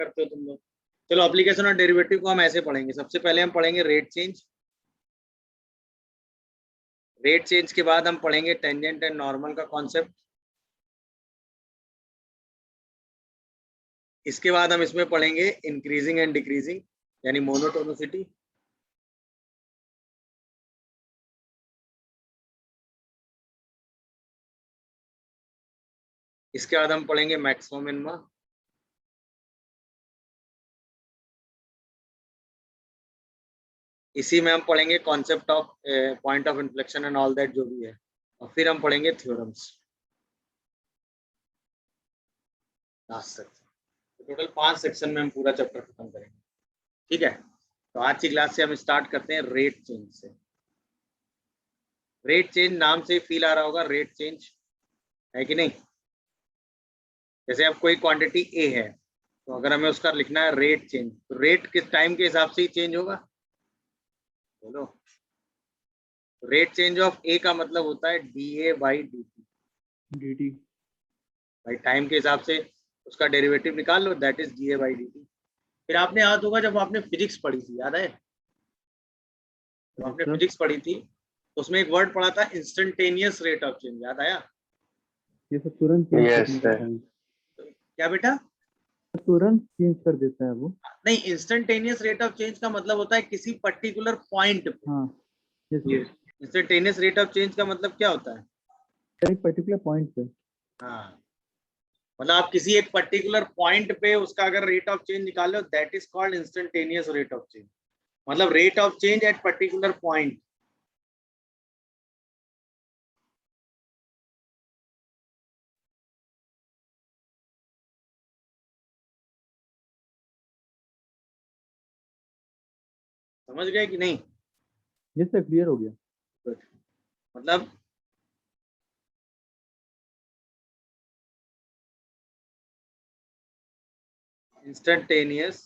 करते हो तुम लोग। चलो एप्लीकेशन और डेरिवेटिव को हम ऐसे पढ़ेंगे। सबसे पहले हम पढ़ेंगे रेट चेंज। रेट चेंज के बाद हम पढ़ेंगे टेंजेंट एंड नॉर्मल का कॉन्सेप्ट। इसके बाद हम इसमें पढ़ेंगे इंक्रीजिंग एंड डिक्रीजिंग यानी मोनोटोनिसिटी। इसके बाद हम पढ़ेंगे मैक्सिमम मिनिमा। इसी में हम पढ़ेंगे concept of point of inflection and all that जो भी है, और फिर हम पढ़ेंगे theorems last section. Total 5 section में हम पूरा चैप्टर खत्म करेंगे। ठीक है, तो आज की क्लास से हम स्टार्ट करते हैं रेट चेंज से। रेट चेंज नाम से फील आ रहा होगा, रेट चेंज है कि नहीं। जैसे अब कोई क्वांटिटी ए है, तो अगर हमें उसका लिखना है रेट चेंज, तो रेट किस टाइम के हिसाब से ही चेंज होगा, बोलो। रेट चेंज ऑफ ए का मतलब होता है D A by D T. भाई टाइम के हिसाब से उसका डेरिवेटिव निकाल लो, that is D A by D T. फिर आपने याद होगा जब आपने फिजिक्स पढ़ी थी, याद है जब आपने फिजिक्स पढ़ी थी तो उसमें एक वर्ड पढ़ा था इंस्टेंटेनियस रेट ऑफ चेंज, याद आया। ये सब तुरंत चेंज कर देता है। क्या बेटा? तुरंत चेंज कर देता है वो। नहीं, इंस्टेंटेनियस रेट ऑफ चेंज का मतलब होता है किसी पर्टिकुलर पॉइंट पे। हाँ, इंस्टेंटेनियस रेट ऑफ चेंज का मतलब क्या होता है? एक पर्टिकुलर पॉइंट पे। हाँ, मतलब आप किसी एक पर्टिकुलर पॉइंट पे उसका अगर रेट ऑफ चेंज निकालो, that is called instantaneous rate of change. मतलब rate of change at particular point. समझ गए कि नहीं? ये सब क्लियर हो गया। मतलब इंस्टेंटेनियस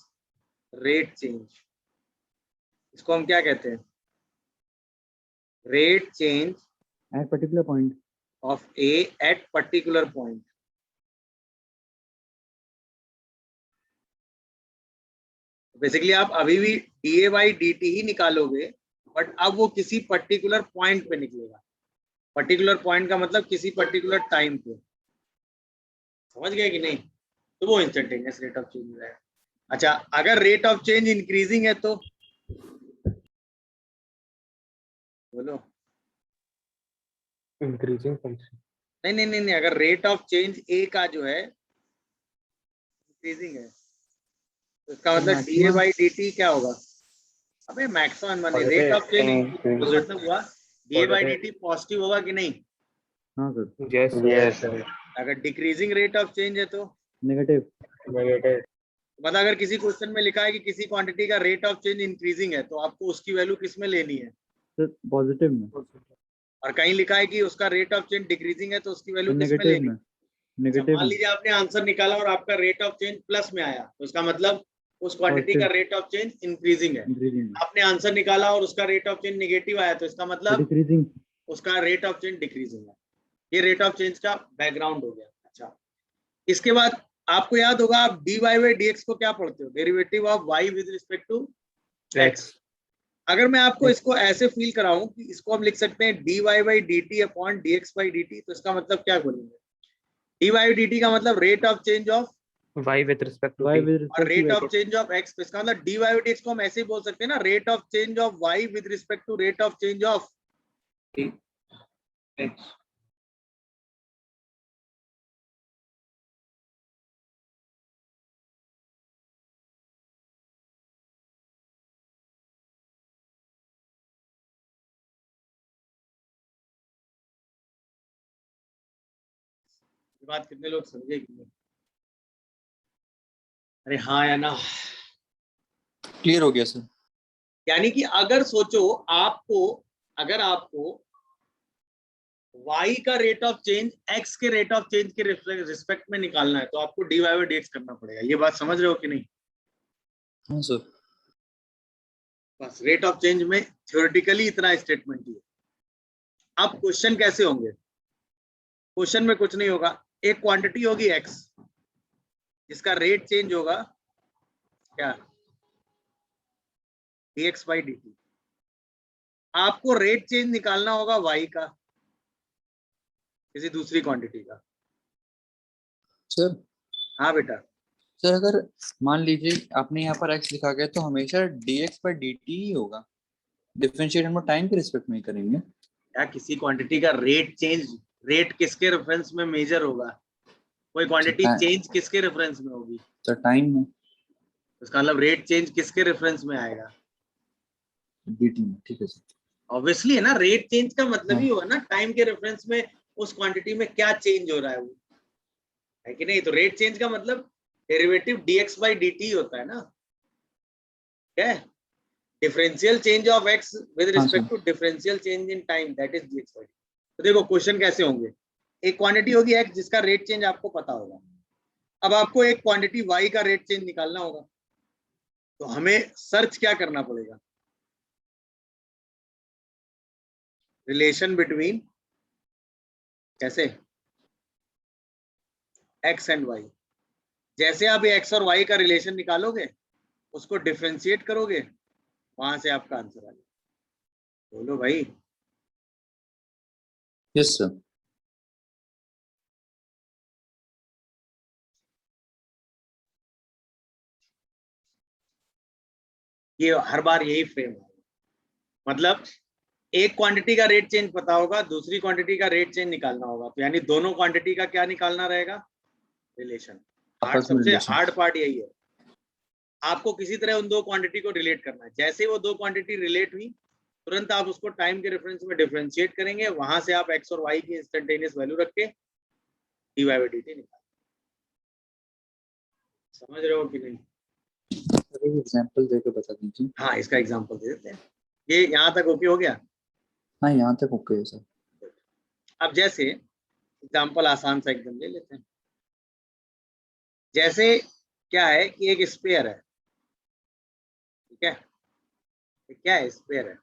रेट चेंज, इसको हम क्या कहते हैं? Rate change at particular point of A at particular point. Basically आप अभी भी D A by D T ही निकालोगे, बट अब वो किसी पर्टिकुलर पॉइंट पे निकलेगा। पर्टिकुलर पॉइंट का मतलब किसी पर्टिकुलर टाइम पे। समझ गए कि नहीं? तो वो इंस्टेंटेनियस रेट ऑफ चेंज है। अच्छा, अगर रेट ऑफ चेंज इंक्रीजिंग है तो बोलो। Increasing function. नहीं नहीं नहीं नहीं, अगर रेट ऑफ चेंज ए का जो है इंक्रीजिंग है, तो इसका मतलब D A by D T क्या होगा? अबे मैक्सिमम माने रेट ऑफ चेंज मतलब हुआ D A by D T positive होगा कि नहीं? हाँ सर। Yes sir. अगर डिक्रीजिंग रेट ऑफ चेंज है तो नेगेटिव। मतलब अगर किसी क्वेश्चन में लिखा है कि किसी क्वांटिटी का रेट ऑफ चेंज इंक्रीजिंग है, तो आपको उसकी वैल्यू किस में लेनी है? सर पॉजिटिव में। और कहीं लिखा है कि उसका रेट ऑफ चेंज डिक्रीजिंग है, तो उसकी वैल्यू किस में नेगेटिव लेनी में। है? नेगेटिव मान में। लीजिए आपने आंसर निकाला और आपका रेट ऑफ चेंज प्लस में आया, तो इसका मतलब उस क्वांटिटी का रेट ऑफ चेंज इंक्रीजिंग है। आपने आंसर निकाला और उसका रेट ऑफ चेंज नेगेटिव आया, तो इसका मतलब डिक्रीजिंग। उसका रेट ऑफ चेंज डिक्रीजिंग है। ये रेट ऑफ चेंज का बैकग्राउंड हो गया। अच्छा, इसके बाद आपको याद होगा आप dy बाई डी एक्स को क्या पढ़ते हो? Derivative of y with respect to x। अगर मैं आपको इसको ऐसे फील कराऊं कि इसको हम लिख सकते हैं dy by D T upon D X by D T, तो इसका मतलब क्या बोलेंगे? dy बाई डी टी का मतलब rate of change of y with respect to और rate of change of x। तो इसका मतलब dy बाई डी एक्स को हम ऐसे ही बोल सकते हैं ना, rate of change of y with respect to rate of change of x। बात कितने लोग समझे कि नहीं? अरे हाँ या ना? क्लियर हो गया सर। यानी कि अगर सोचो अगर आपको y का रेट ऑफ चेंज x के रेट ऑफ चेंज के रिस्पेक्ट में निकालना है, तो आपको dy बाई डी एक्स करना पड़ेगा। ये बात समझ रहे हो कि नहीं? हाँ सर। बस रेट ऑफ चेंज में थ्योरेटिकली इतना स्टेटमेंट ही है। अब क्वेश्चन कैसे होंगे? क्वेश्चन में कुछ नहीं होगा, एक क्वांटिटी होगी x जिसका रेट चेंज होगा क्या dx by dt। आपको रेट चेंज निकालना होगा y का किसी दूसरी क्वांटिटी का। सर हाँ बेटा, सर अगर मान लीजिए आपने यहाँ पर x लिखा गया तो हमेशा dx पर dt ही होगा, डिफरेंशिएट हम टाइम के रिस्पेक्ट में ही करेंगे। या किसी क्वांटिटी का रेट चेंज, रेट किसके रेफरेंस में मेजर होगा? कोई क्वांटिटी चेंज किसके रेफरेंस में होगी? सर टाइम में, उसका मतलब रेट चेंज किसके रेफरेंस में आएगा? dt में। ठीक है सर। ऑब्वियसली है ना, रेट चेंज का मतलब ही होगा ना टाइम के रेफरेंस में उस क्वांटिटी में क्या चेंज हो रहा है, वो है कि नहीं? तो रेट चेंज का मतलब डेरिवेटिव dx by dt होता है ना, क्या है? Differential change of x with respect to differential change in time, that is dx by dt। तो देखो क्वेश्चन कैसे होंगे, एक क्वांटिटी होगी x जिसका रेट चेंज आपको पता होगा, अब आपको एक क्वांटिटी y का रेट चेंज निकालना होगा, तो हमें सर्च क्या करना पड़ेगा? रिलेशन बिटवीन, कैसे, x एंड y। जैसे आप x और y का रिलेशन निकालोगे, उसको डिफरेंशिएट करोगे, वहां से आपका आंसर आ जाएगा। बोलो भाई। Yes sir. ये हर बार यही फ्रेम है, मतलब एक क्वांटिटी का रेट चेंज पता होगा, दूसरी क्वांटिटी का रेट चेंज निकालना होगा, तो यानी दोनों क्वांटिटी का क्या निकालना रहेगा? रिलेशन। सबसे हार्ड पार्ट यही है, आपको किसी तरह उन दो क्वांटिटी को रिलेट करना है। जैसे वो दो क्वांटिटी रिलेट हुई, तुरंत आप उसको टाइम के रेफरेंस में डिफरेंशिएट करेंगे, वहां से आप x और y की इंस्टेंटेनियस वैल्यू रख के dy by dt निकाल। समझ रहे हो कि नहीं? एग्जांपल देकर बता दीजिए। हाँ, इसका एग्जांपल दे देते हैं। ये यहाँ तक ओके हो गया? हाँ यहाँ तक ओके है सर। अब जैसे एग्जांपल आसान सा एकदम ले लेते हैं। जैसे क्या है कि एक स्फीयर है, ठीक है, क्या है? स्फीयर है,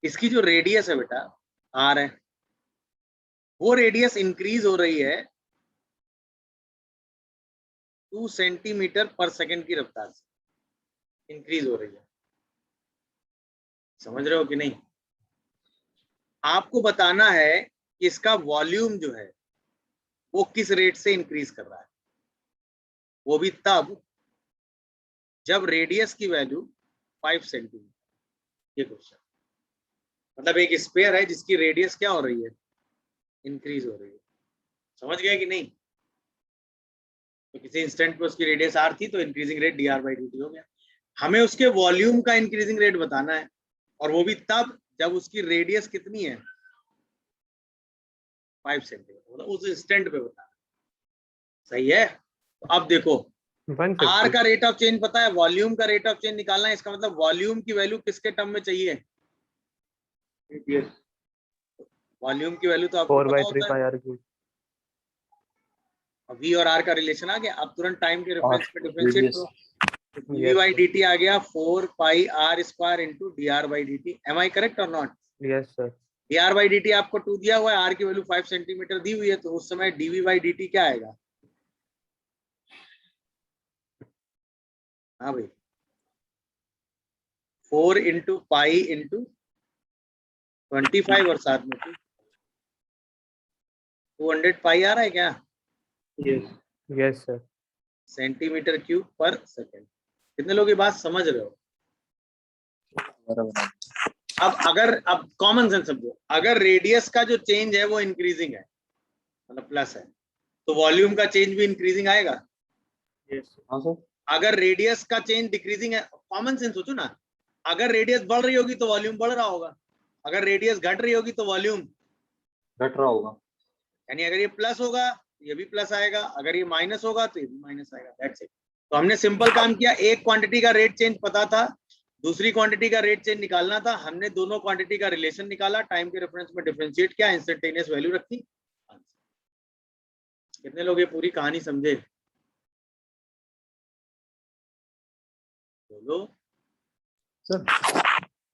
इसकी जो रेडियस है बेटा r है, वो रेडियस इंक्रीज हो रही है 2 सेंटीमीटर पर सेकंड की रफ्तार से इंक्रीज हो रही है। समझ रहे हो कि नहीं? आपको बताना है कि इसका वॉल्यूम जो है वो किस रेट से इंक्रीज कर रहा है, वो भी तब जब रेडियस की वैल्यू 5 सेंटीमीटर। ये क्वेश्चन मतलब एक स्फीयर है जिसकी रेडियस क्या हो रही है? इंक्रीज हो रही है। समझ गए कि नहीं? तो किसी इंस्टेंट पे उसकी रेडियस r थी, तो increasing rate dr by dt हो गया। हमें उसके वॉल्यूम का इंक्रीजिंग रेट बताना है, और वो भी तब जब उसकी रेडियस कितनी है? 5 सेंटीमीटर, मतलब उस इंस्टेंट पे बताना। सही है? तो अब देखो, r का रेट ऑफ चेंज पता है, वॉल्यूम का रेट ऑफ चेंज निकालना है, इसका मतलब वॉल्यूम की वैल्यू किसके टर्म में चाहिए? वॉल्यूम की वैल्यू तो आपको पता होता है, v और r का रिलेशन आ गया। अब तुरंत टाइम के रेफरेंस पे डिफरेंशिएट करो, dv by dt आ गया 4 pi r square into dr by dt। am I correct or not? Yes sir. dr by dt आपको 2 दिया हुआ है, r की वैल्यू 5 सेंटीमीटर दी हुई है, तो उस समय dv by dt क्या आएगा? हाँ भाई, 4 इंटू पाई इंटू 25 और साथ में 200 पाई आ रहा है क्या? Yes yes sir. Centimetre cube पर सेकंड। कितने लोग ये बात समझ रहे हो? अब कॉमन सेंस समझो, अगर रेडियस का जो चेंज है वो इंक्रीजिंग है, मतलब प्लस है, तो वॉल्यूम का चेंज भी इंक्रीजिंग आएगा। हाँ सर। अगर रेडियस का चेंज डिक्रीजिंग है, कॉमन सेंस सोचो ना, अगर रेडियस बढ़ रही होगी तो वॉल्यूम बढ़ रहा होगा, अगर रेडियस घट रही होगी तो वॉल्यूम घट रहा होगा। यानी अगर ये प्लस होगा ये भी प्लस आएगा, अगर ये माइनस होगा तो ये भी माइनस आएगा। That's it. तो हमने सिंपल काम किया, एक क्वांटिटी का रेट चेंज पता था, दूसरी क्वांटिटी का रेट चेंज निकालना था, हमने दोनों क्वांटिटी का रिलेशन निकाला, टाइम के रेफरेंस में डिफरेंशिएट किया, इंस्टेंटेनियस वैल्यू रखी। कितने लोग ये पूरी कहानी समझे? बोलो सर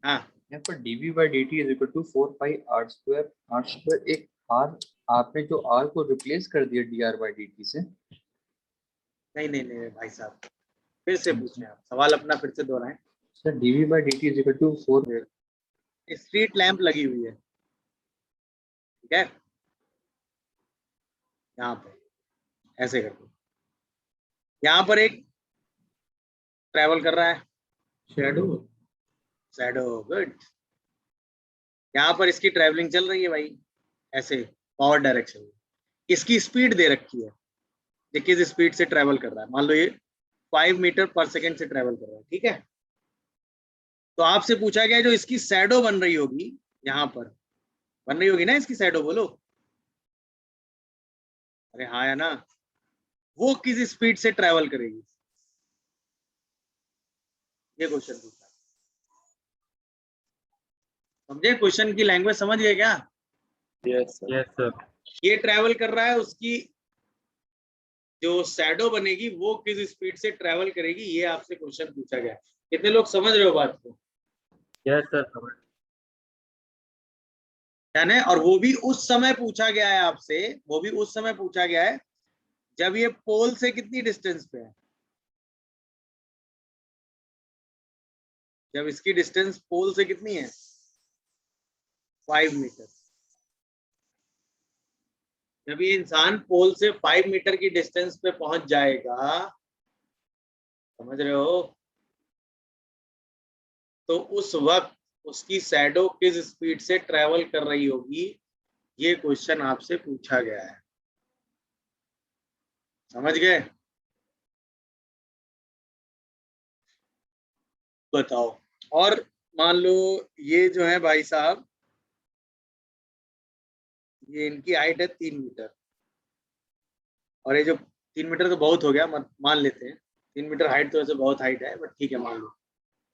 हाँ। यहाँ पर dv by dt is equal to 4 pi r square एक r, आपने जो r को रिप्लेस कर दिया dr by dt से। नहीं नहीं नहीं भाई साहब, फिर से पूछें आप सवाल अपना, फिर से दोहराएं। Sir dv/dt is equal to 4। Street lamp लगी हुई है, ठीक है, यहाँ पर ऐसे करके, यहाँ पर एक ट्रैवल कर रहा है शैडो, गुड। यहाँ पर इसकी ट्रैवलिंग चल रही है भाई ऐसे फॉरवर्ड डायरेक्शन में, इसकी स्पीड दे रखी है, ये किस स्पीड से ट्रैवल कर रहा है, मान लो ये 5 मीटर पर सेकेंड से ट्रैवल कर रहा है, ठीक है। तो आपसे पूछा गया जो इसकी शैडो बन रही होगी, यहाँ पर बन रही होगी ना इसकी शैडो, बोलो अरे हाँ या ना, वो किस स्पीड से ट्रैवल करेगी, ये क्वेश्चन पूछा। समझे क्वेश्चन की लैंग्वेज, समझ गए क्या? Yes sir. ये ट्रैवल कर रहा है, उसकी जो शैडो बनेगी वो किस स्पीड से ट्रैवल करेगी, ये आपसे क्वेश्चन पूछा गया। कितने लोग समझ रहे हो बात को? Yes sir. है, और वो भी उस समय पूछा गया है आपसे, वो भी उस समय पूछा गया है जब ये पोल से कितनी डिस्टेंस पे है, जब इसकी डिस्टेंस पोल से कितनी है 5 मीटर। जब ये इंसान पोल से 5 मीटर की डिस्टेंस पे पहुंच जाएगा, समझ रहे हो, तो उस वक्त उसकी शैडो किस स्पीड से ट्रेवल कर रही होगी, ये क्वेश्चन आपसे पूछा गया है। समझ गए? बताओ। और मान लो ये जो है भाई साहब, ये इनकी हाइट है 3 मीटर, और ये जो 3 मीटर तो बहुत हो गया, मान लेते हैं 3 मीटर हाइट तो वैसे बहुत हाइट है, बट ठीक है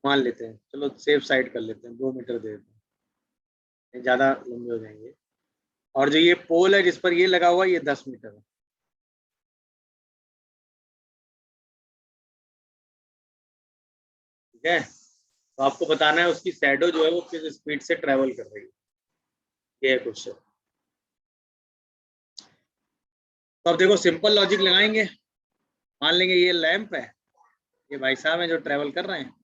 मान लेते हैं, चलो सेफ साइड कर लेते हैं, 2 मीटर दे देते हैं, ज्यादा लंबे हो जाएंगे। और जो ये पोल है जिस पर ये लगा हुआ है, ये 10 मीटर है, ठीक है। तो आपको बताना है उसकी शैडो जो है वो किस स्पीड से ट्रेवल कर रही है, ये है क्वेश्चन। तो अब देखो सिंपल लॉजिक लगाएंगे, मान लेंगे ये लैंप है, ये भाई साहब है जो ट्रेवल कर रहे हैं,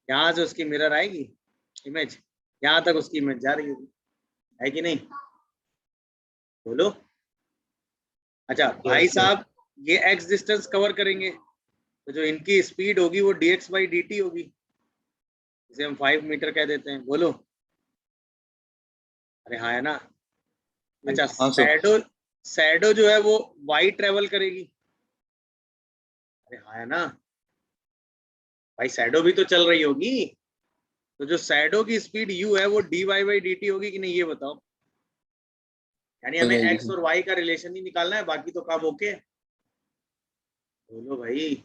यहाँ से उसकी मिरर आएगी इमेज, यहाँ तक उसकी इमेज जा रही होगी, है कि नहीं, बोलो। अच्छा भाई साहब ये x डिस्टेंस कवर करेंगे, तो जो इनकी स्पीड होगी वो dx/dt होगी, इसे हम 5 मीटर कह देते हैं, बोलो अरे हाँ है ना। अच्छा शैडो जो है वो y ट्रेवल करेगी, अरे हाँ है ना भाई, शैडो भी तो चल रही होगी, तो जो शैडो की स्पीड u है वो dy/dt होगी कि नहीं, ये बताओ। यानी हमें x और y का रिलेशन ही निकालना है, बाकी तो काम ओके। बोलो भाई,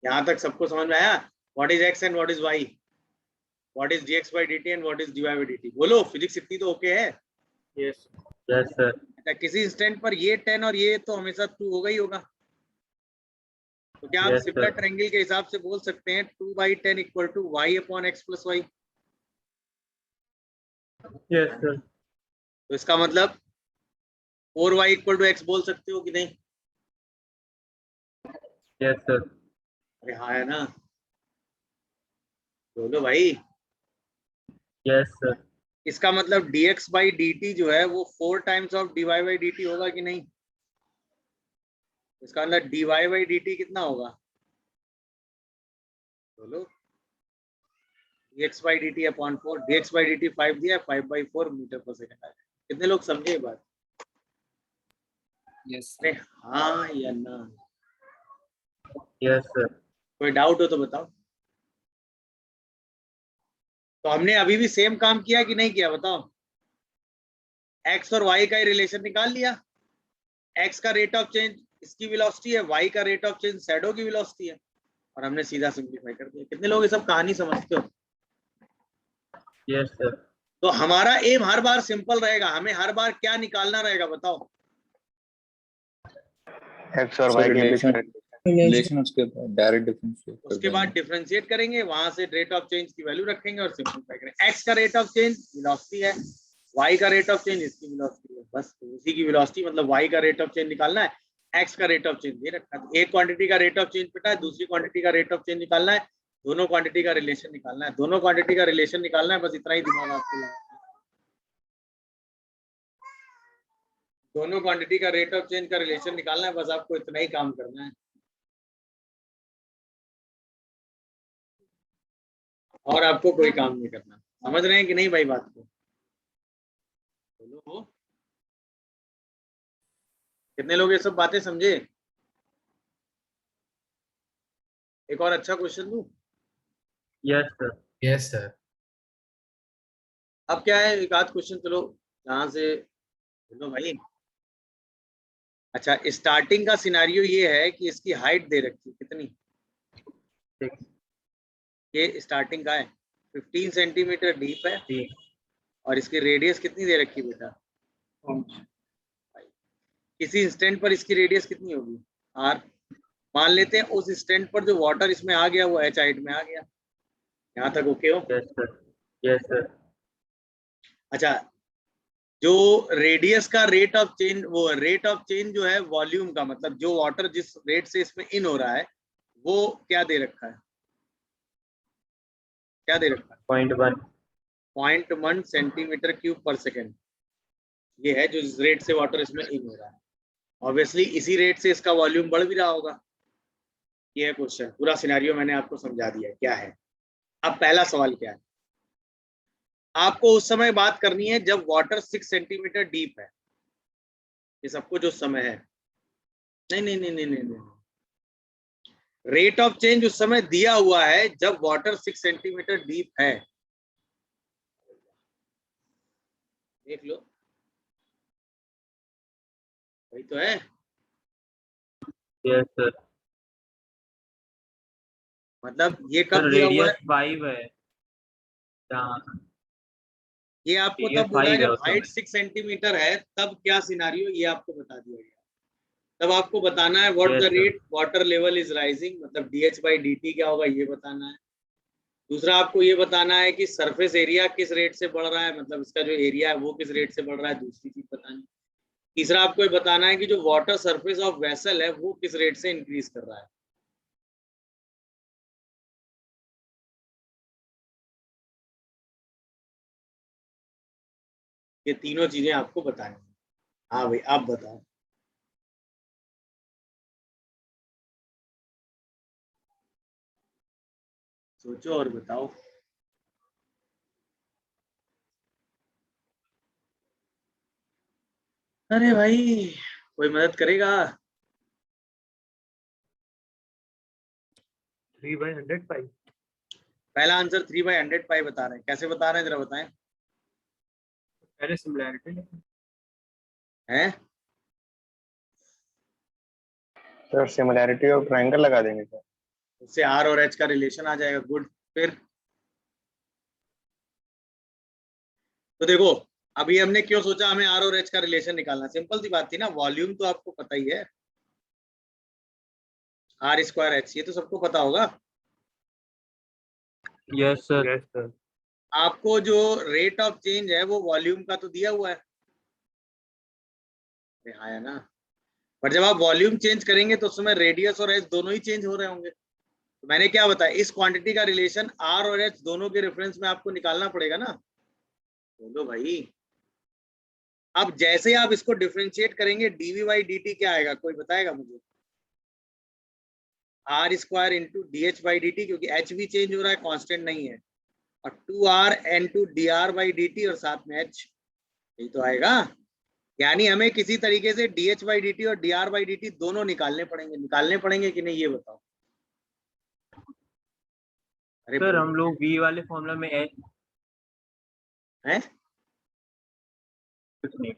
यहां तक सबको समझ में आया? What is x and what is y, what is dx/dt and what is dy/dt, बोलो फिजिक्स इतनी तो ओके है? Yes sir. अच्छा किसी इंस्टेंट पर ये 10 और ये तो हमेशा 2 होगा ही होगा, तो क्या आप सिमिलर ट्रायंगल के हिसाब से बोल सकते हैं 2/10 equal to y/x + y? Yes sir. तो इसका मतलब 4y = x बोल सकते हो कि नहीं? Yes sir. अरे हाँ है ना, बोलो भाई। Yes sir. इसका मतलब dx/dt जो है वो 4 टाइम्स ऑफ dy/dt होगा कि नहीं? इसका मतलब dy/dt कितना होगा, बोलो। dx/dt/4, dx/dt 5 दिया है, 5/4 मीटर पर सेकंड आ जाएगा। कितने लोग समझे ये बात? यस अरे हाँ या ना? Yes sir. कोई डाउट हो तो बताओ। तो हमने अभी भी सेम काम किया कि नहीं किया, बताओ। x और y का ही रिलेशन निकाल लिया, x का रेट ऑफ चेंज इसकी वेलोसिटी है, y का रेट ऑफ चेंज शैडो की वेलोसिटी है, और हमने सीधा सिंपलीफाई कर दिया। कितने लोग ये सब कहानी समझते हो? Yes sir. तो हमारा एम हर बार सिंपल रहेगा, हमें हर बार क्या निकालना रहेगा, बताओ। x और y के रिलेशन, उसके बाद डायरेक्ट डिफरेंशिएट, उसके बाद डिफरेंशिएट करेंगे, वहां से रेट ऑफ चेंज की वैल्यू रखेंगे और सिंपलीफाई करेंगे। x का रेट ऑफ चेंज वेलोसिटी है, y का रेट ऑफ चेंज इसकी वेलोसिटी है, बस उसी की वेलोसिटी मतलब y का रेट ऑफ चेंज निकालना है। एक्स का रेट ऑफ चेंज दे रखा है, एक क्वांटिटी का रेट ऑफ चेंज पता है, दूसरी क्वांटिटी का रेट ऑफ चेंज निकालना है, दोनों क्वांटिटी का रिलेशन निकालना है, दोनों क्वांटिटी का रिलेशन निकालना है, बस इतना ही दिमाग आपको लगाना है। दोनों क्वांटिटी का रेट ऑफ चेंज का रिलेशन निकालना है, बस आपको इतना ही काम करना है, और आपको कोई काम नहीं करना। समझ रहे हैं कि नहीं भाई बात को? बोलो, कितने लोग ये सब बातें समझे? एक और अच्छा क्वेश्चन दूं? Yes sir. Yes sir. अब क्या है, एक आध क्वेश्चन चलो जहां से बोलो भाई। अच्छा, स्टार्टिंग का सिनारियो ये है कि इसकी हाइट दे रखी है, कितनी? 6 ये स्टार्टिंग का है, 15 सेंटीमीटर डीप है, ठीक और इसकी रेडियस कितनी दे रखी है बेटा? किसी इंस्टेंट पर इसकी रेडियस कितनी होगी? आर। मान लेते हैं उस इंस्टेंट पर जो वाटर इसमें आ गया वो एच हाइट में आ गया। यहाँ तक ओके हो? Yes sir. Yes sir. अच्छा, जो रेडियस का रेट ऑफ चेंज, वो रेट ऑफ चेंज जो है वॉल्यूम का, मतलब जो वाटर जिस रेट से इसमें इन हो रहा है वो क्या दे रखा है? क्या दे रखा है? 0.1 0.1 सेंटीमीटर क्यूब पर सेकेंड। ये है जो जिस रेट से वाटर इसमें इन हो रहा है। ऑब्वियसली इसी रेट से इसका वॉल्यूम बढ़ भी रहा होगा। ये है क्वेश्चन, पूरा सिनेरियो मैंने आपको समझा दिया है क्या है। अब पहला सवाल क्या है, आपको उस समय बात करनी है जब वाटर 6 सेंटीमीटर डीप है। ये सबको जो समय है, नहीं नहीं नहीं नहीं नहीं, नहीं। रेट ऑफ चेंज उस समय दिया हुआ है जब वाटर 6 सेंटीमीटर डीप है। देख लो, वही तो है। Yes sir. मतलब ये सर कब दिया हुआ रेडियस है? 5 है। हाँ ये आपको रेडियस तब बोला है 5 है जब उस हाइट समय। 6 सेंटीमीटर है, तब क्या सिनारियो ये आपको बता दिया गया। तब आपको बताना है what Yes, the sir. Rate water level is rising, मतलब dH by dt क्या होगा ये बताना है। दूसरा आपको ये बताना है कि सरफेस एरिया किस रेट से बढ़ रहा है, मतलब इसका जो एरिया है वो किस रेट से बढ़ रहा है, दूसरी चीज बतानी। तीसरा आपको ये बताना है कि जो वाटर सरफेस ऑफ वेसल है वो किस रेट से इंक्रीज कर रहा है। ये तीनों चीजें आपको बतानी है। हाँ भाई आप बताओ। सोचो और बताओ। अरे भाई कोई मदद करेगा? 3/100 पाई। पहला आंसर 3/100 पाई बता रहे हैं, कैसे बता रहे हैं जरा बताएं। पहले सिमिलैरिटी हैं? सर सिमिलैरिटी और ट्रायंगल लगा देंगे सर। उससे आर और एच का रिलेशन आ जाएगा। गुड। फिर तो देखो, अभी हमने क्यों सोचा हमें आर और एच का रिलेशन निकालना, सिंपल सी बात थी ना, वॉल्यूम तो आपको पता ही है, आर स्क्वायर एच, ये तो सबको पता होगा। Yes sir. Yes sir. आपको जो रेट ऑफ चेंज है वो वॉल्यूम का तो दिया हुआ है। हाँ है ना, पर जब आप वॉल्यूम चेंज करेंगे तो उसमें रेडियस और एच दोनों ही चेंज हो रहे होंगे। तो मैंने क्या बताया, इस क्वांटिटी का रिलेशन आर और एच दोनों के रेफरेंस में आपको निकालना पड़ेगा ना। बोलो भाई। अब जैसे आप इसको डिफरेंशिएट करेंगे डीवी बाई डी टी क्या आएगा, कोई बताएगा मुझे? R square into D H by D T, क्योंकि एच भी चेंज हो रहा है, कांस्टेंट नहीं है, और 2r into D R by D T और साथ में एच, यही तो आएगा। यानी हमें किसी तरीके से D H by D T और D R by D T दोनों निकालने पड़ेंगे कि नहीं ये बताओ। अरे सर हम लोग v वाले फॉर्मूला में h हैं? कुछ नहीं।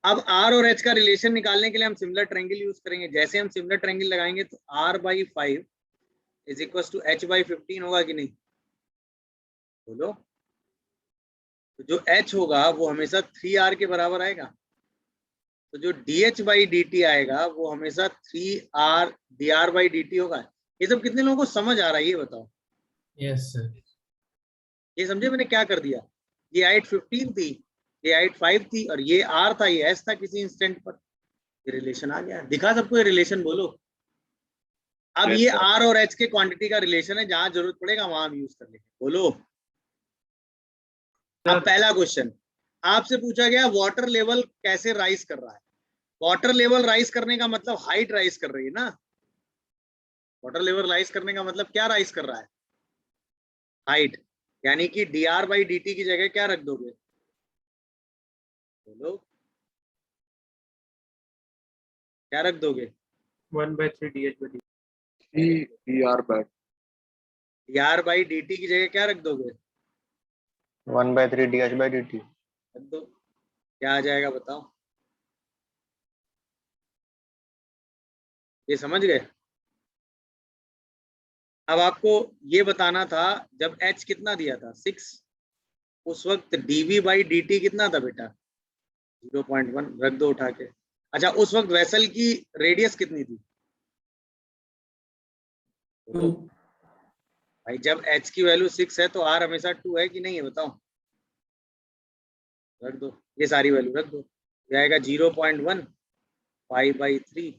अब आर और एच का रिलेशन निकालने के लिए हम सिमिलर ट्रायंगल यूज करेंगे। जैसे हम सिमिलर ट्रायंगल लगाएंगे तो r by 5 is equal to h by 15 होगा कि नहीं? बोलो। तो जो h होगा वो हमेशा 3r के बराबर आएगा, तो जो dh बाई dt आएगा वो हमेशा 3r dr बाई dt होगा। ये सब कितने लोगों को समझ आ रहा है ये बताओ? Yes sir. ये समझे मैंने क्या कर दिया? ये हाइट 15 थी, ये हाइट 5 थी, और ये r था, ये s था किसी इंस्टेंट पर। ये रिलेशन आ गया, दिखा सबको ये रिलेशन, बोलो। अब Yes, ये sir. आर और एच के क्वांटिटी का रिलेशन है, जहां जरूरत पड़ेगा वहां हम यूज कर लेंगे, बोलो। अब पहला क्वेश्चन आपसे पूछा गया, वाटर लेवल कैसे राइज कर रहा है। वाटर लेवल राइज करने का मतलब हाइट राइज कर रही है ना। वाटर लेवल राइज करने का मतलब क्या राइज कर रहा है, हाइट। यानी कि dr बाई dt की जगह क्या रख दोगे, बोलो क्या रख दोगे। 1/3 dh/dt. dr बाई dt की जगह क्या रख दोगे, 1/3 dh/dt। रख दो, क्या आ जाएगा बताओ, ये समझ गए। अब आपको ये बताना था, जब h कितना दिया था 6, उस वक्त dv बाई dt कितना था बेटा 0.1, रख दो उठा के। अच्छा उस वक्त वेसल की रेडियस कितनी थी, तो भाई जब h की वैल्यू 6 है तो r हमेशा 2 है कि नहीं है, बताओ। रख दो, ये सारी वैल्यू रख दो, ये आएगा 0.1 π/3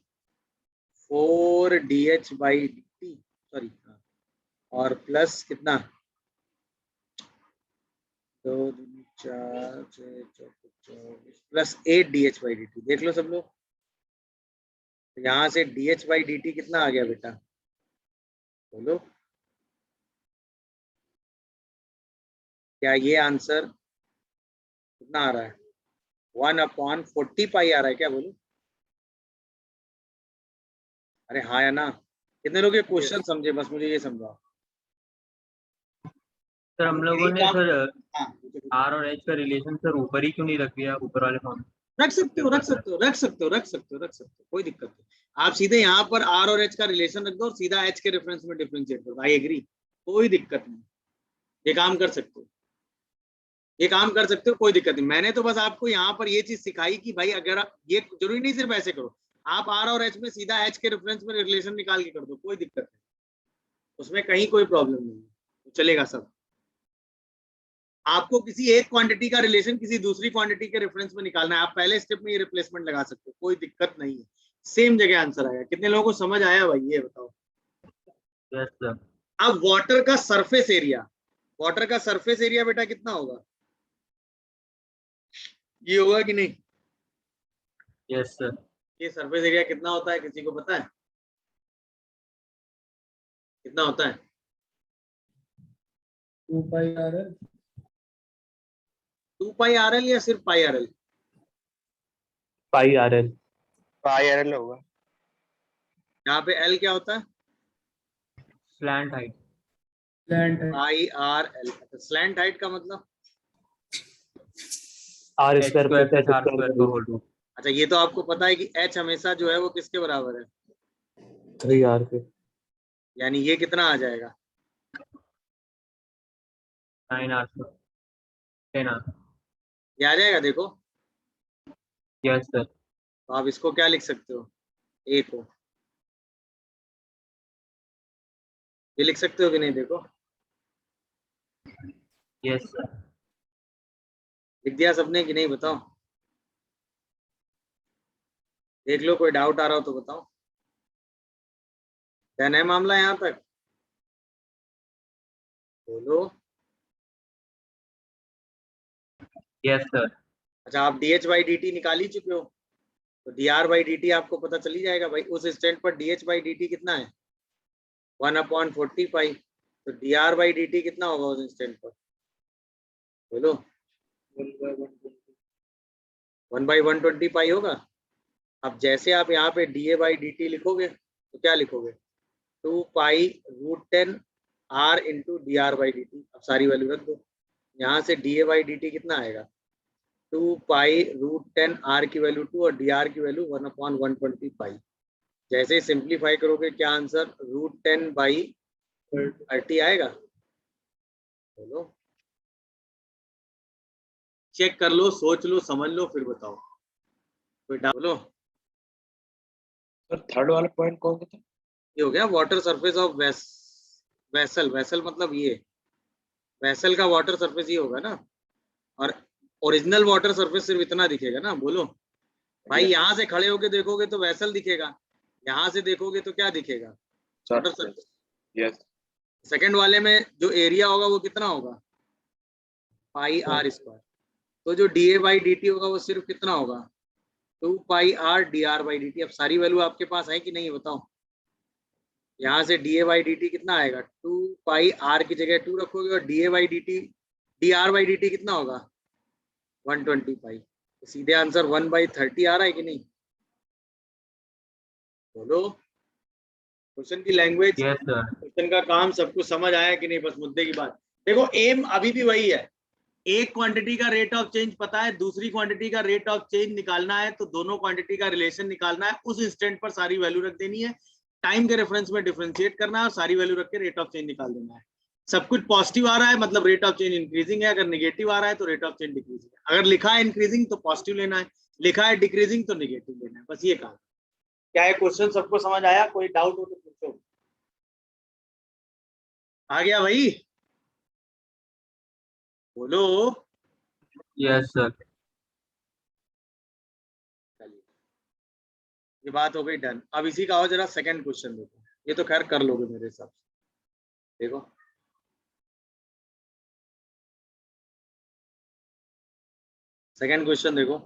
4 dh/dt, सॉरी, और प्लस कितना 2 4 6 24 प्लस 8 dh/dt। देख लो सब लोग, यहाँ से dh/dt कितना आ गया बेटा, बोलो। क्या ये आंसर कितना आ रहा है, 1/40 पाई आ रहा है क्या, बोलो। अरे हाँ या ना, कितने लोग ये क्वेश्चन समझे, बस मुझे ये समझाओ। सर हम लोगों ने सर हाँ, आर और एच का रिलेशन सर ऊपर ही क्यों नहीं रख दिया, ऊपर वाले फॉर्म। रख सकते हो, रख सकते हो, रख सकते हो, रख सकते हो, रख सकते हो, कोई दिक्कत नहीं। आप सीधे यहाँ पर आर और एच का रिलेशन रख दो और सीधा एच के रेफरेंस में डिफरेंशिएट कर दो, आई एग्री, कोई दिक्कत नहीं, ये काम कर सकते हो, ये काम कर सकते हो, कोई दिक्कत नहीं। मैंने तो बस आपको यहाँ पर ये चीज सिखाई कि भाई अगर ये जरूरी नहीं सिर्फ ऐसे करो, आप आर और एच में सीधा एच के रेफरेंस में रिलेशन निकाल के कर दो, कोई दिक्कत नहीं, उसमें कहीं कोई प्रॉब्लम नहीं है, तो चलेगा सब। आपको किसी एक क्वांटिटी का रिलेशन किसी दूसरी क्वांटिटी के रेफरेंस में निकालना है, आप पहले स्टेप में ये रिप्लेसमेंट लगा सकते हो, कोई दिक्कत नहीं है, सेम जगह आंसर आएगा। कितने लोगों को समझ आया भाई, ये बताओ। Yes sir. अब वाटर का सरफेस एरिया, वाटर का सरफेस एरिया बेटा कितना होगा, ये होगा कि नहीं, यस सर। ये सरफेस एरिया कितना होता है, किसी को पता है कितना होता है, 2πRL 2πRL या सिर्फ πRL, πRL πRL होगा। यहाँ पे L क्या होता है, slant height. IRL। Slant height का मतलब, r square plus r square का होल रूट। अच्छा ये तो आपको पता है कि H हमेशा जो है वो किसके बराबर है, 3r के, यानी ये कितना आ जाएगा 9r 10r। ये आ जाएगा, देखो। Yes sir. तो आप इसको क्या लिख सकते हो, A को ये लिख सकते हो कि नहीं, देखो यस सर। लिख दिया सबने कि नहीं, बताओ, देख लो, कोई डाउट आ रहा हो तो बताओ। डन है मामला यहाँ तक, बोलो। Yes sir. अच्छा आप dh/dt निकाल ही चुके हो, तो dr/dt आपको पता चली जाएगा भाई, उस इंस्टेंट पर dh/dt कितना है 1/40 पाई, तो dr/dt कितना होगा उस इंस्टेंट पर, बोलो। 1/120 पाई होगा। अब जैसे आप यहाँ पे dA/dt लिखोगे तो क्या लिखोगे, 2π√10 r इंटू dr/dt। अब सारी वैल्यू रख दो, यहाँ से dA/dt कितना आएगा 2π√10 r की वैल्यू 2 और dr की वैल्यू 1/120 पाई। जैसे सिंप्लीफाई करोगे क्या आंसर √10/30 आएगा, बोलो। चेक कर लो, सोच लो, समझ लो, फिर बताओ, कोई डाउट, बोलो। सर थर्ड वाला पॉइंट कौन सा था? ये हो गया water surface of vessel, vessel मतलब ये वेसल का वाटर सरफेस ये होगा ना, और ओरिजिनल वाटर सरफेस सिर्फ इतना दिखेगा ना, बोलो। भाई यहाँ से खड़े होके देखोगे तो वेसल दिखेगा, यहाँ से देखोगे तो क्या दिखेगा? Water surface. यस सेकंड वाले में जो एरिया होगा वो कितना होगा? पाई आर स्क्वायर। तो जो डीए बाई डी टी होगा वो सिर्फ कितना होगा? 2 pi R D R by D T. अब सारी वैल्यू आपके पास है कि नहीं बताओ? यहाँ से D A by D T कितना आएगा? 2 पाई आर की जगह 2 रखोगे और D A by D T D R by D T कितना होगा? 120 पाई। तो सीधे आंसर 1/30 आ रहा है कि नहीं? बोलो। क्वेश्चन की लैंग्वेज, यस सर। क्वेश्चन का काम सब कुछ समझ आया कि नहीं? बस मुद्दे की बात देखो। एम अभी भी वही है, एक क्वांटिटी का रेट ऑफ चेंज पता है, दूसरी क्वांटिटी का रेट ऑफ चेंज निकालना है, तो दोनों क्वांटिटी का रिलेशन निकालना है, उस इंस्टेंट पर सारी वैल्यू रख देनी है, टाइम के रेफरेंस में डिफरेंशिएट करना है और सारी वैल्यू रख के रेट ऑफ चेंज निकाल देना है। सब कुछ पॉजिटिव आ रहा है मतलब रेट ऑफ चेंज इंक्रीजिंग है, अगर निगेटिव आ रहा है तो रेट ऑफ चेंज डिक्रीजिंग है। अगर लिखा है इंक्रीजिंग तो पॉजिटिव लेना है, लिखा है डिक्रीजिंग तो निगेटिव लेना है। बस ये काम। क्या है क्वेश्चन सबको समझ आया? कोई डाउट हो तो पूछो। आ गया भाई? बोलो। Yes sir. चलिए, ये बात हो गई डन। अब इसी का आओ जरा सेकंड क्वेश्चन देखो। ये तो खैर कर लोगे मेरे हिसाब से। देखो सेकंड क्वेश्चन देखो।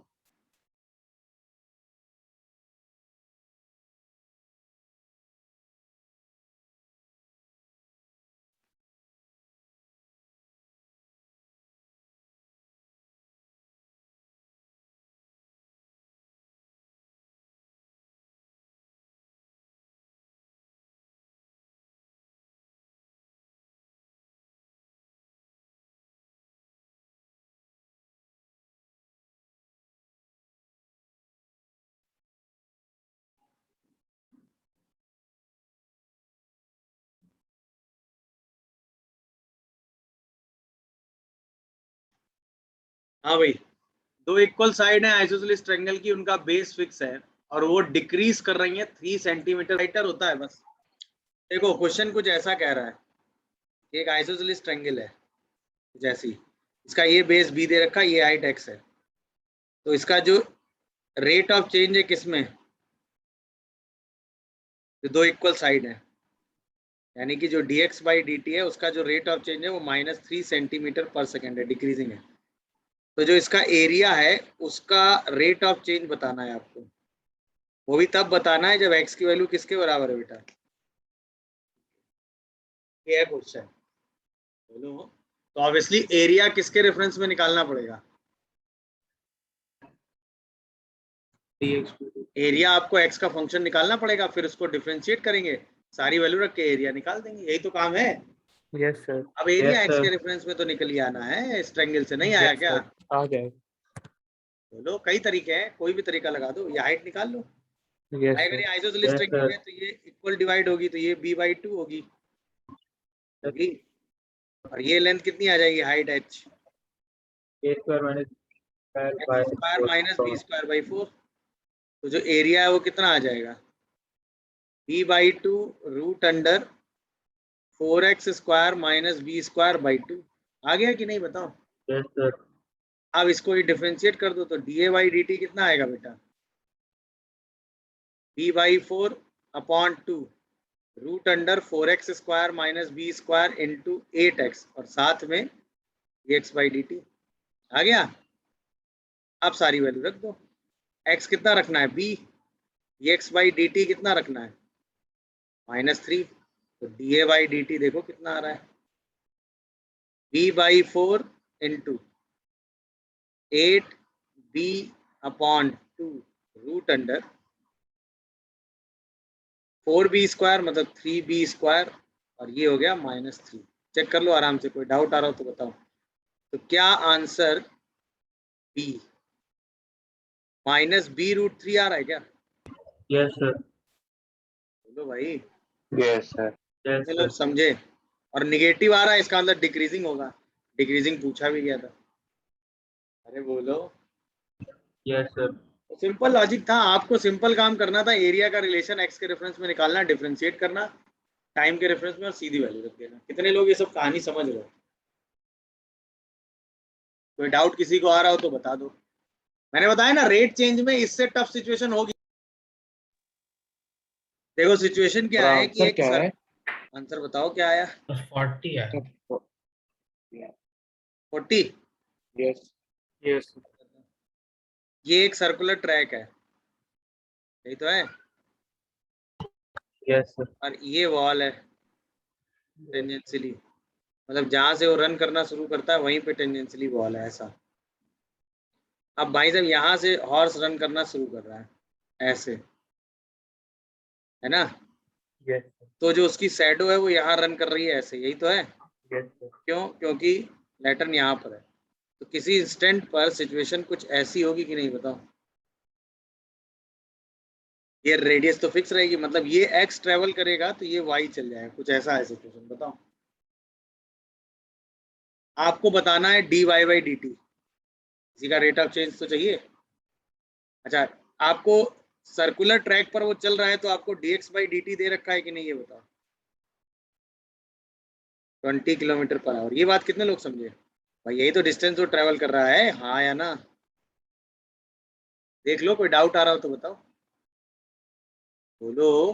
हाँ भाई, दो इक्वल साइड है आइसोसेलेस ट्रायंगल की, उनका बेस फिक्स है और वो डिक्रीज कर रही है 3 सेंटीमीटर राइटर होता है। बस देखो क्वेश्चन कुछ ऐसा कह रहा है कि एक आइसोसेलेस ट्रायंगल है जैसी, इसका ये बेस बी दे रखा है, ये हाइट एक्स है, तो इसका जो रेट ऑफ चेंज है किसमें? जो दो इक्वल साइड है, यानी कि जो dx बाई डी टी है उसका जो रेट ऑफ चेंज है वो -3 सेंटीमीटर पर सेकेंड है, डिक्रीजिंग है। तो जो इसका एरिया है उसका रेट ऑफ चेंज बताना है आपको। वो भी तब बताना है जब x की वैल्यू किसके बराबर है बेटा? ये है क्वेश्चन। बोलो। तो ऑब्वियसली एरिया किसके रेफरेंस में निकालना पड़ेगा? एरिया आपको x का फंक्शन निकालना पड़ेगा, फिर उसको डिफरेंशिएट करेंगे, सारी वैल्यू रख के एरिया निकाल देंगे। यही तो काम है। Yes sir. अब एरिया Yes, x sir. के रेफरेंस में तो निकल ही आना है, इस ट्रायंगल से नहीं आया क्या? आ गया। बोलो। कई तरीके हैं, कोई भी तरीका लगा दो, ये हाइट निकाल लो। यस अगर ये आइसोसेलेस Yes, ट्रायंगल sir. है तो ये इक्वल डिवाइड होगी, तो ये b/2 होगी, और ये लेंथ कितनी आ जाएगी? Height h A square minus square minus B square by 4। तो जो एरिया है वो कितना आ जाएगा? b/2 root under 4x square minus B square by 2। आ गया कि नहीं बताओ? Yes, sir. अब इसको ही डिफरेंशिएट कर दो तो डी बाई डी टी कितना आएगा बेटा? b/4 upon 2 root under 4x square minus B square into 8x और साथ में x बाई डी टी। आ गया? अब सारी वैल्यू रख दो। x कितना रखना है? b। x by D T कितना रखना है? -3। तो डी बाई डी टी देखो कितना आ रहा है? b/4 into 8b upon 2 root under 4b square मतलब 3b स्क्वायर, और ये हो गया -3। चेक कर लो आराम से, कोई डाउट आ रहा हो तो बताओ। तो क्या आंसर b -b√3 आ रहा है क्या? Yes, sir. बोलो भाई। Yes sir. Yes, कितने लोग sir. समझे? और निगेटिव आ रहा है, इसका मतलब डिक्रीजिंग होगा। डिक्रीजिंग पूछा भी गया था। अरे बोलो। Yes, sir. तो सिंपल लॉजिक था, आपको सिंपल काम करना था, एरिया का रिलेशन एक्स के रेफरेंस में निकालना, डिफरेंशिएट करना टाइम के रेफरेंस में और सीधी वैल्यू रख देना। कितने लोग ये सब कहानी समझ रहे हो? कोई डाउट किसी को आ रहा हो तो बता दो। मैंने बताया ना रेट चेंज में इससे टफ सिचुएशन होगी। देखो सिचुएशन क्या है कि आंसर एक क्या है? आंसर बताओ क्या आया? 40 है। 40। यस यस ये एक सर्कुलर ट्रैक है, यही तो है, यस सर और ये वॉल है टेंजेंशियली, मतलब जहां से वो रन करना शुरू करता है वहीं पे टेंजेंशियली वॉल है ऐसा। अब भाई साहब यहाँ से हॉर्स रन करना शुरू कर रहा है ऐसे, है ना? यस तो जो उसकी शैडो है वो यहाँ रन कर रही है ऐसे, यही तो है। यस सर क्यों? क्योंकि लैटर्न यहाँ पर है। तो किसी इंस्टेंट पर सिचुएशन कुछ ऐसी होगी कि नहीं, बताओ? ये रेडियस तो फिक्स रहेगी, मतलब ये एक्स ट्रेवल करेगा तो ये वाई चल जाएगा, कुछ ऐसा है सिचुएशन, बताओ? आपको बताना है D Y by D T, इसी का रेट ऑफ चेंज तो चाहिए। अच्छा, आपको सर्कुलर ट्रैक पर वो चल रहा है तो आपको dx बाई डी टी दे रखा है कि नहीं, ये बताओ? 20 किलोमीटर पर आवर। ये बात कितने लोग समझे भाई? यही तो डिस्टेंस वो ट्रेवल कर रहा है, हाँ या ना? देख लो, कोई डाउट आ रहा हो तो बताओ, बोलो।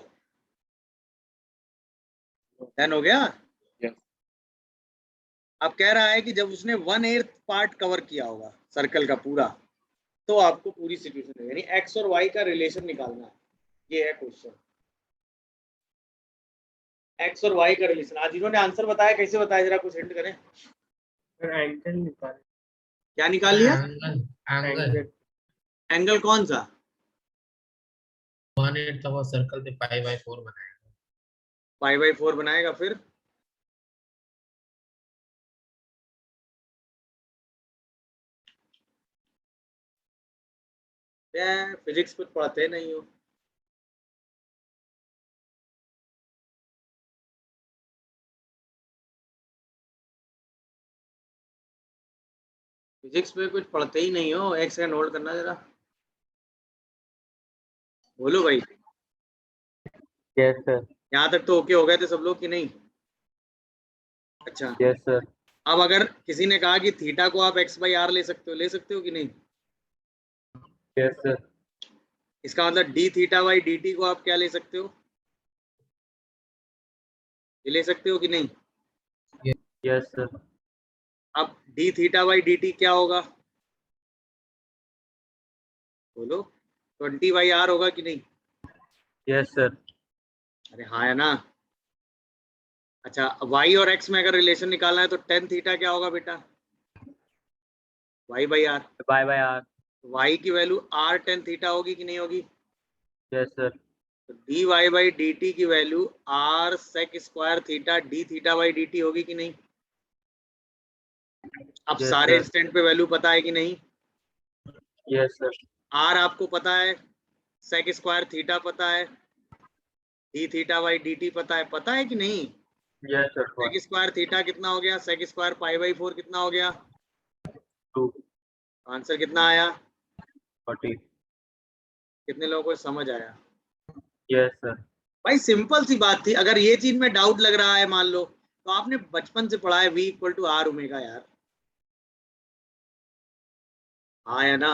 डन हो गया? यस अब कह रहा है कि जब उसने 1/8 पार्ट कवर किया होगा सर्कल का पूरा, तो आपको पूरी सिचुएशन है, यानी एक्स और वाई का रिलेशन निकालना है। ये है क्वेश्चन, एक्स और वाई का रिलेशन। आज इन्होंने आंसर बताया, कैसे बताया जरा कुछ हिंट करें? सर एंगल निकाल क्या निकाल लिया? एंगल एंगल एंगल एंगल कौन सा? 1/8 का वो सर्कल पे π/4 बनाएगा। π/4 बनाएगा, फिर फिजिक्स कुछ पढ़ते नहीं हो। फिजिक्स में कुछ पढ़ते ही नहीं हो। एक सेकंड होल्ड करना जरा, बोलो भाई। यस सर यहाँ तक तो ओके हो गए थे सब लोग कि नहीं? अच्छा, यस सर अब अगर किसी ने कहा कि थीटा को आप एक्स बाई आर ले सकते हो कि नहीं? यस सर इसका मतलब D theta by D T को आप क्या ले सकते हो? ये ले सकते हो कि नहीं? यस सर अब D theta by D T क्या होगा, बोलो? 20/r होगा कि नहीं? यस सर अरे हाँ, है ना? अच्छा, वाई और एक्स में अगर रिलेशन निकालना है तो टेन थीटा क्या होगा बेटा? Y by R. By by R Y की वैल्यू आर टेन थीटा होगी कि नहीं होगी? यस सर तो D Y by D T की value R sec square theta D theta by D T होगी कि नहीं? अब Yes, सारे sir. इंस्टेंट पे वैल्यू पता है कि नहीं? यस सर आर आपको पता है, सेक स्क्वायर थीटा पता है, D theta by D T पता है कि नहीं? Yes sir sec square theta कितना हो गया? सेक स्क्वायर π/4 कितना हो गया? 2 आंसर कितना आया? 40 कितने लोगों को समझ आया? यस सर भाई सिंपल सी बात थी। अगर ये चीज में डाउट लग रहा है मान लो, तो आपने बचपन से पढ़ा है V equal to R omega यार, हाँ या ना?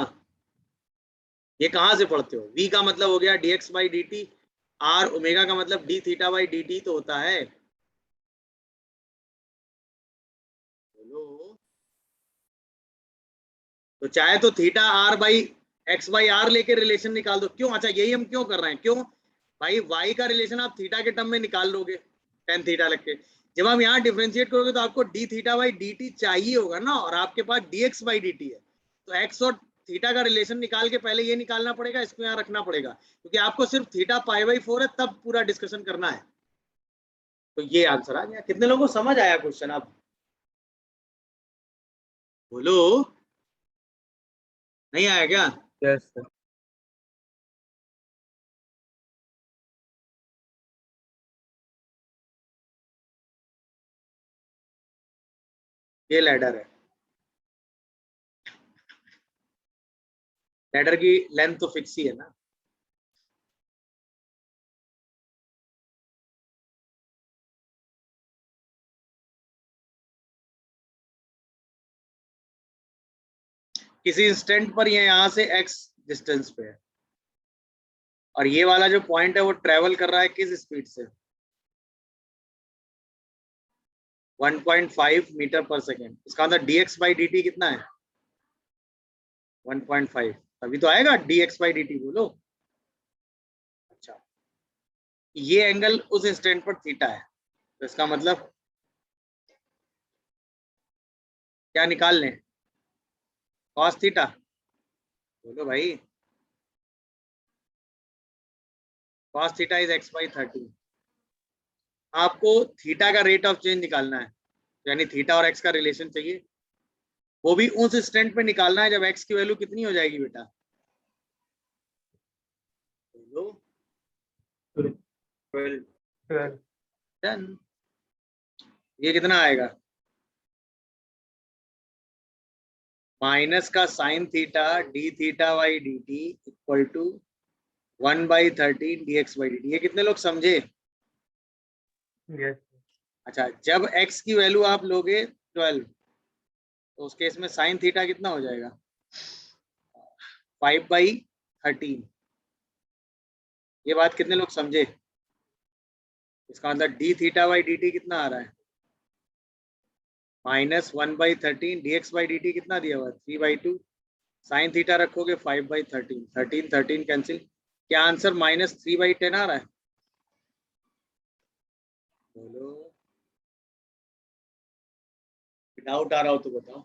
ये कहाँ से पढ़ते हो? V का मतलब हो गया dx by D T, R omega का मतलब D theta by D T तो होता है। बोलो। तो चाहे तो theta R by X by R लेके रिलेशन निकाल दो। क्यों? अच्छा, यही हम क्यों कर रहे हैं? क्यों भाई? वाई का रिलेशन आप थीटा के टर्म में निकाल लोगे, टेन थीटा लग के। जब हम यहाँ डिफरेंशिएट करोगे तो आपको D theta by D T चाहिए होगा ना, और आपके पास D X by D T है। तो एक्स और थीटा का रिलेशन निकाल के पहले ये निकालना पड़ेगा, इसको यहाँ रखना पड़ेगा, क्योंकि आपको सिर्फ थीटा π/4 है, तब पूरा डिस्कशन करना है। तो ये आंसर आ गया। कितने लोगों को समझ आया क्वेश्चन? अब बोलो, नहीं आया क्या? यस सर ये लैडर है, लैडर की लेंथ तो फिक्स ही है ना। किसी इंस्टेंट पर ये यहाँ से x डिस्टेंस पे है और ये वाला जो पॉइंट है वो ट्रेवल कर रहा है किस स्पीड से, 1.5 मीटर पर सेकेंड। इसका मतलब dx बाई dt कितना है, 1.5। तभी तो आएगा dx बाई dt, बोलो। अच्छा, ये एंगल उस इंस्टेंट पर थीटा है, तो इसका मतलब क्या निकाल लें, cos थीटा, बोलो भाई। cos theta is x by 30। आपको थीटा का रेट ऑफ चेंज निकालना है, यानी थीटा और x का रिलेशन चाहिए, वो भी उस इंस्टेंट पे निकालना है जब x की वैल्यू कितनी हो जाएगी बेटा, बोलो। 12 डन। ये कितना आएगा, माइनस का sine theta D theta by D T equal to 1/13 dx by dt। ये कितने लोग समझे? यस अच्छा, जब x की वैल्यू आप लोगे 12, तो उस केस में साइन थीटा कितना हो जाएगा, 5/13। ये बात कितने लोग समझे? इसका मतलब D theta by D T कितना आ रहा है, -1/13 dx बाई dt कितना दिया हुआ है, 3/2। साइन थीटा रखोगे 5/13, 13 कैंसिल, क्या आंसर -3/10 आ रहा है, बोलो। डाउट आ रहा हो तो बताओ।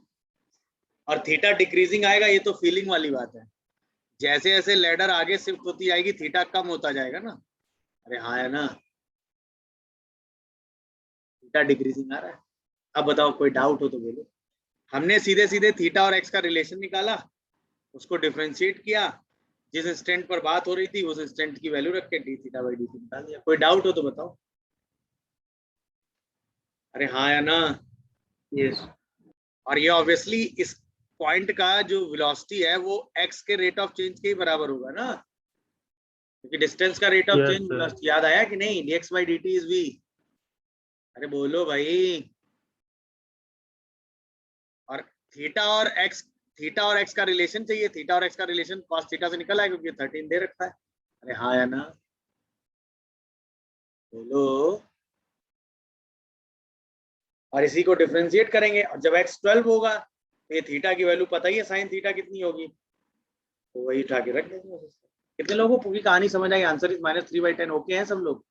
और थीटा डिक्रीजिंग आएगा, ये तो फीलिंग वाली बात है, जैसे जैसे लेडर आगे शिफ्ट होती जाएगी थीटा कम होता जाएगा ना। अरे हाँ है ना, थीटा डिक्रीजिंग आ रहा है। अब बताओ, कोई डाउट हो तो बोलो। हमने सीधे सीधे थीटा और एक्स का रिलेशन निकाला, उसको डिफरेंशिएट किया, जिस इंस्टेंट पर बात हो रही थी उस इंस्टेंट की वैल्यू रख के D theta by D T निकाल दिया। कोई डाउट हो तो बताओ। अरे हाँ या ना, यस और ये ऑब्वियसली इस पॉइंट का जो वेलोसिटी है वो एक्स के रेट ऑफ चेंज के ही बराबर होगा ना, क्योंकि डिस्टेंस का rate of Yes, change sir. याद आया कि नहीं, dx by dt is v। अरे बोलो भाई। और थीटा और एक्स का रिलेशन चाहिए, थीटा और एक्स का रिलेशन cos थीटा से निकला है क्योंकि 13 दे रखा है। अरे हाँ या ना, बोलो। और इसी को डिफरेंशिएट करेंगे, और जब x 12 होगा तो ये थीटा की वैल्यू पता ही है, साइन थीटा कितनी होगी, तो वही उठा के रख देंगे। कितने लोगों को पूरी कहानी समझ आई? Answer is -3/10। ओके हैं सब लोग?